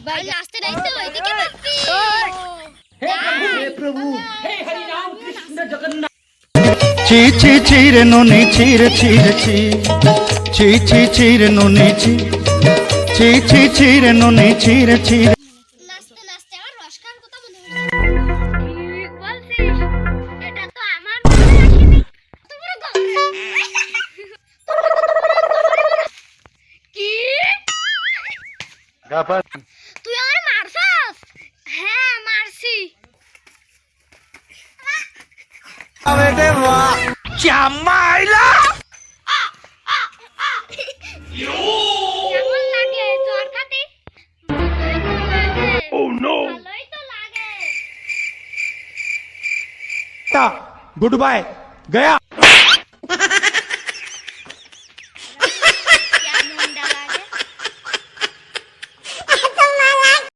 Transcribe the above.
भाई नाचते नाचते ওইদিকে মারবি हे प्रभु हे हरि राम कृष्ण जगन्नाथ ছি ছি ছি রে নুনি ছি রে ছি রে ছি ছি ছি ছি রে নুনি ছি ছি ছি ছি রে নুনি ছি রে ছি নাচতে নাচতে আমার রসকার কথা মনে হলো কি বলছিস এটা তো আমার মনে আসেনি তোমরা কি তুই আমায় মারছস হ্যাঁ মারছি বেটে বাহ চামাইলা কেমন লাগে তোর খাতে ও নো ভালোই তো লাগে गुड बाय गया